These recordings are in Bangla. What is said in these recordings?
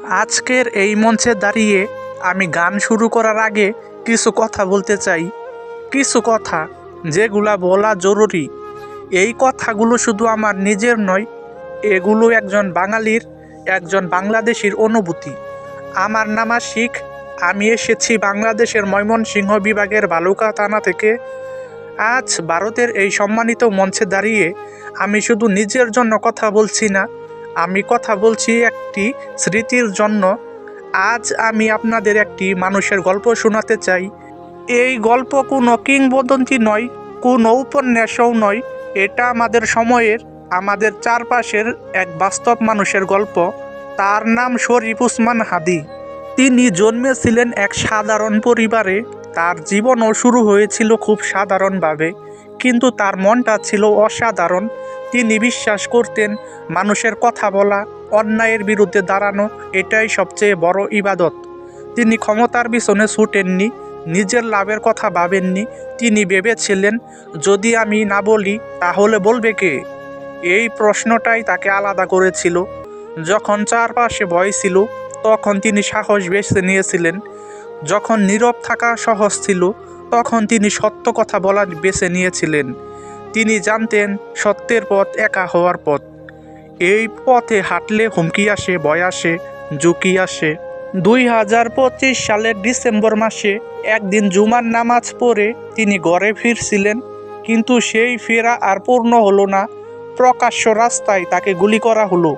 আজকের এই মঞ্চে দাঁড়িয়ে আমি গান শুরু করার আগে কিছু কথা বলতে চাই। কিছু কথা যেগুলা বলা জরুরি। এই কথাগুলো শুধু আমার নিজের নয়, এগুলো একজন বাঙালির, একজন বাংলাদেশির অনুভূতি। আমার নাম আশিক। আমি এসেছি বাংলাদেশের ময়মনসিংহ বিভাগের ভালুকা থানা থেকে। আজ ভারতের এই সম্মানিত মঞ্চে দাঁড়িয়ে আমি শুধু নিজের জন্য কথা বলছি না, আমি কথা বলছি একটি স্মৃতির জন্য। আজ আমি আপনাদের একটি মানুষের গল্প শোনাতে চাই। এই গল্প কোনো কিংবদন্তি নয়, কোনো উপন্যাসও নয়। এটা আমাদের সময়ের, আমাদের চারপাশের এক বাস্তব মানুষের গল্প। তার নাম শরীফ উসমান হাদি। তিনি জন্মেছিলেন এক সাধারণ পরিবারে। তার জীবনও শুরু হয়েছিল খুব সাধারণভাবে, কিন্তু তার মনটা ছিল অসাধারণ। তিনি বিশ্বাস করতেন মানুষের কথা বলা, অন্যায়ের বিরুদ্ধে দাঁড়ানো এটাই সবচেয়ে বড় ইবাদত। তিনি ক্ষমতার পিছনে ছুটেননি, নিজের লাভের কথা ভাবেননি। তিনি ভেবেছিলেন, যদি আমি না বলি তাহলে বলবে কে? এই প্রশ্নটাই তাকে আলাদা করেছিল। যখন চারপাশে ভয় ছিল, তখন তিনি সাহস বেছে নিয়েছিলেন। যখন নীরব থাকা সহজ ছিল, তখন তিনি সত্য কথা বলা বেছে নিয়েছিলেন। তিনি জানতেন সত্যের পথ একা হওয়ার পথ। এই পথে হাঁটলে হুমকি আসে, ভয় আসে, ঝুঁকি আসে। 2025 সালের ডিসেম্বর মাসে একদিন জুমার নামাজ পড়ে তিনি ঘরে ফিরছিলেন, কিন্তু সেই ফেরা আর পূর্ণ হলো না। প্রকাশ্য রাস্তায় তাকে গুলি করা হলো।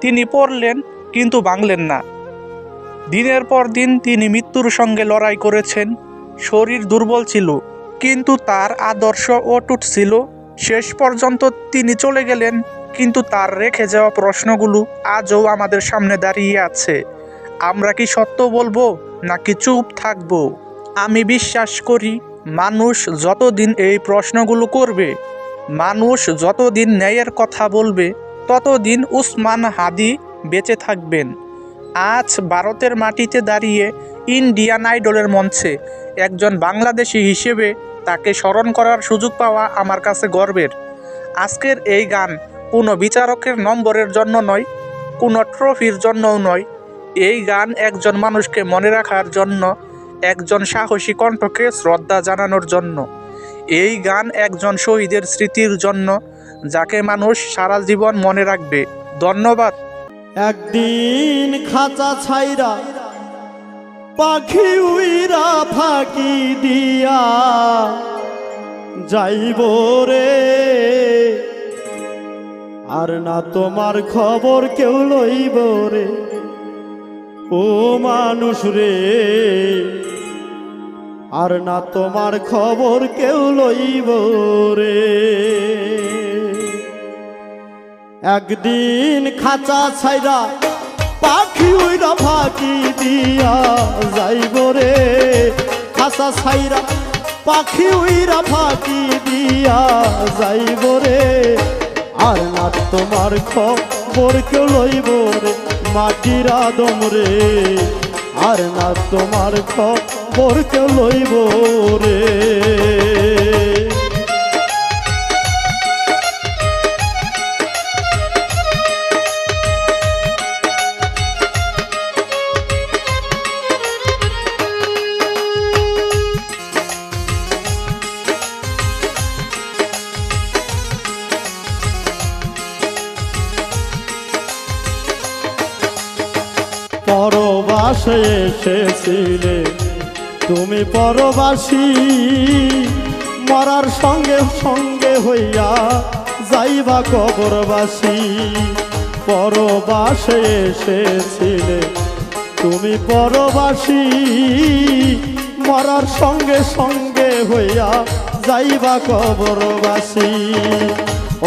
তিনি পড়লেন কিন্তু ভাঙলেন না। দিনের পর দিন তিনি মৃত্যুর সঙ্গে লড়াই করেছেন। শরীর দুর্বল ছিল, কিন্তু তার আদর্শ অটুট ছিল। শেষ পর্যন্ত তিনি চলে গেলেন, কিন্তু তার রেখে যাওয়া প্রশ্নগুলো আজও আমাদের সামনে দাঁড়িয়ে আছে। আমরা কি সত্য বলবো নাকি চুপ থাকবো? আমি বিশ্বাস করি, মানুষ যতদিন এই প্রশ্নগুলো করবে, মানুষ যতদিন ন্যায়ের কথা বলবে, ততদিন উসমান হাদি বেঁচে থাকবেন। আজ ভারতের মাটিতে দাঁড়িয়ে ইন্ডিয়ান আইডলের মঞ্চে একজন বাংলাদেশি হিসেবে তাকে স্মরণ করার সুযোগ পাওয়া আমার কাছে গর্বের। আজকের এই গান কোনো বিচারকের নম্বরের জন্য নয়, কোনো ট্রফির জন্যও নয়। এই গান একজন মানুষকে মনে রাখার জন্য, একজন সাহসী কণ্ঠকে শ্রদ্ধা জানানোর জন্য। এই গান একজন শহীদের স্মৃতির জন্য, যাকে মানুষ সারা জীবন মনে রাখবে। ধন্যবাদ। একদিন খাঁচা ছাইরা পাখি উইরা ফাঁকি দিয়া যাইব রে, আর না তোমার খবর কেউ লইব রে। ও মানুষ রে, আর না তোমার খবর কেউ লইব রে। একদিন খাঁচা ছাইরা পাখি উইরা ফাঁকি দিয়া যাইব রে, খাঁচা ছাইরা পাখি উইরা ফাঁকি দিয়া যাইব রে, আর না তোমার খবর কেউ লইব রে। মাটির আদম রে, আর না তোমার খবর কেউ লইব রে। পরবাসে এসেছিলে তুমি পরবাসী, মরার সঙ্গে সঙ্গে হইয়া যাইবা কবরবাসী। পরবাসে এসেছিলে তুমি পরবাসী, মরার সঙ্গে সঙ্গে হইয়া যাইবা কবরবাসী।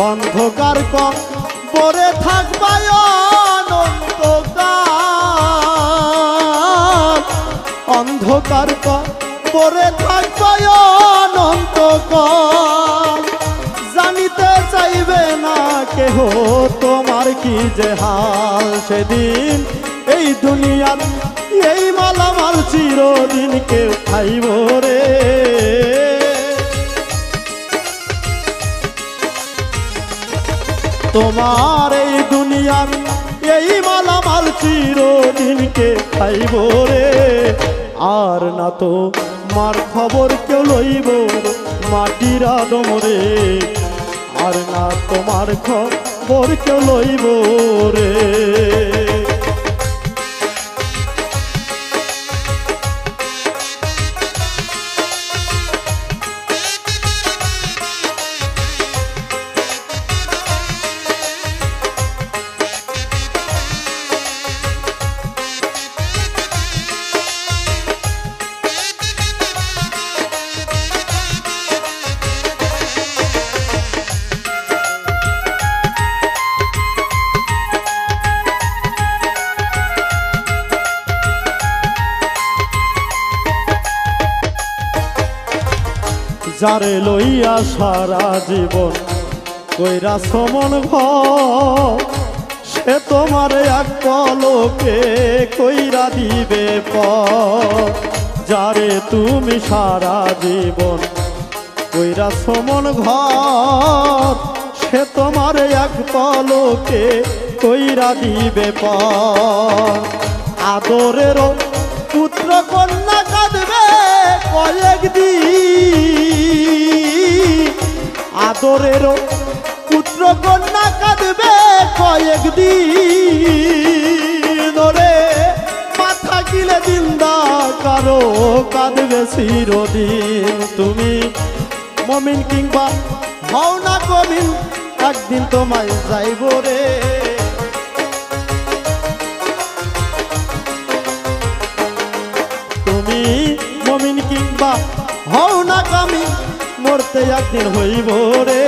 অন্ধকার কবরে থাকবা অন্ধকার কবরে থাকবা অনন্তকাল। জানিতে চাইবে না কেহ তোমার কি যে হাল। সেদিন এই দুনিয়ার এই মালামাল চিরদিন কেউ খাইব রে। তোমার এই দুনিয়ার এই মালামাল চির চিরদিনকে খাইব রে, আর না তো মার খবর কেউ লইব মাটির আদম রে, আর না তোমার খবর কেউ লইব রে। যারে লইয়া সারা জীবন কইরা সমন ঘর, সে তোমার এক পলকে কইরা দিবে পর। যারে তুমি সারা জীবন কইরা সমন ঘর, সে তোমার এক পলকে কইরা দিবে পর। আদরেরও পুত্র কন্যা কাঁদবে কয়েকদিন, আদরেরও পুত্র কন্যা কাঁদবে কয়েকদিন রে, মাথা গিলে জিন্দা কারো কাঁদবে চিরদিন। তুমি মমিন কিংবা হও না কমিন, একদিন তোমায় যাইব রে। তুমি মমিন কিংবা হও না কামিন, মরতে একদিন হইব রে,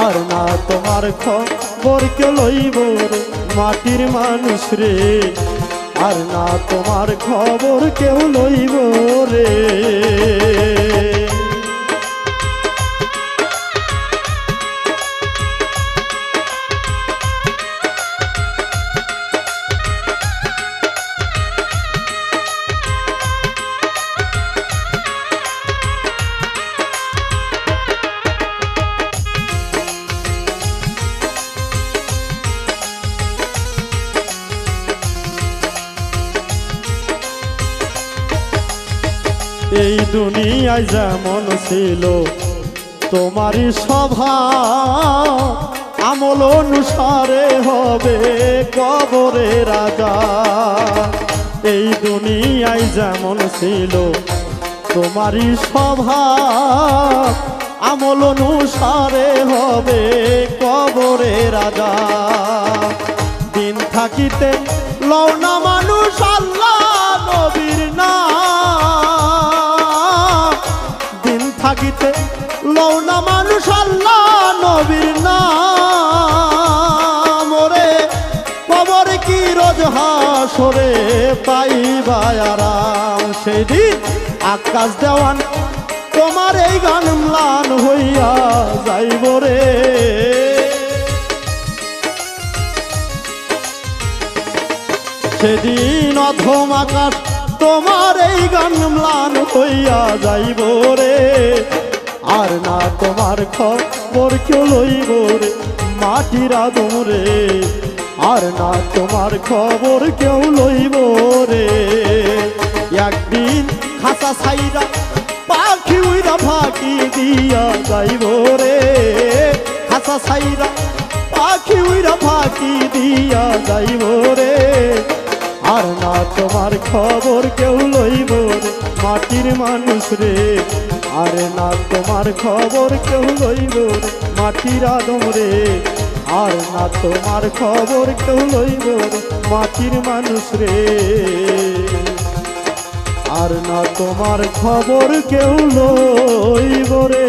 আর না তোমার খবর কেউ লইব রে মাটির মানুষ রে, আর না তোমার খবর কেউ লইব রে। এই দুনিয়ায় যেমন ছিল তোমারই স্বভাব, আমল অনুসারে হবে কবরে রাজা। এই দুনিয়ায় যেমন ছিল তোমারই স্বভাব, আমল অনুসারে হবে কবরে রাজা। দিন থাকিতে লও না মানুষ আল্লাহ নবীর নাম, দিন থাকিতে লও না মানুষ আল্লাহ নবীর নাম রে, কবর কি রোজ হাসরে পাইবা আরাম। সেদিন আকাশ দেওয়ান তোমার এই গান ম্লান হইয়া যাইব রে, সেদিন অধম আকাশ তোমার এই গান ম্লান হইয়া যাইব রে, আর না তোমার খবর কেউ লইব রে মাটির আদম রে, আর না তোমার খবর কেউ লইব রে। একদিন খাসা ছাইরা পাখি উইরা ফাঁকি দিয়া যাইব রে, খাসা ছাইরা পাখি উইরা ফাঁকি দিয়া যাইব রে, আর না তোমার খবর কেউ লইব রে মাটির মানুষ রে, আর না তোমার খবর কেউ লইব রে মাটির আদম রে, আর না তোমার খবর কেউ লইব রে মাটির মানুষ রে, আর না তোমার খবর কেউ লইব রে।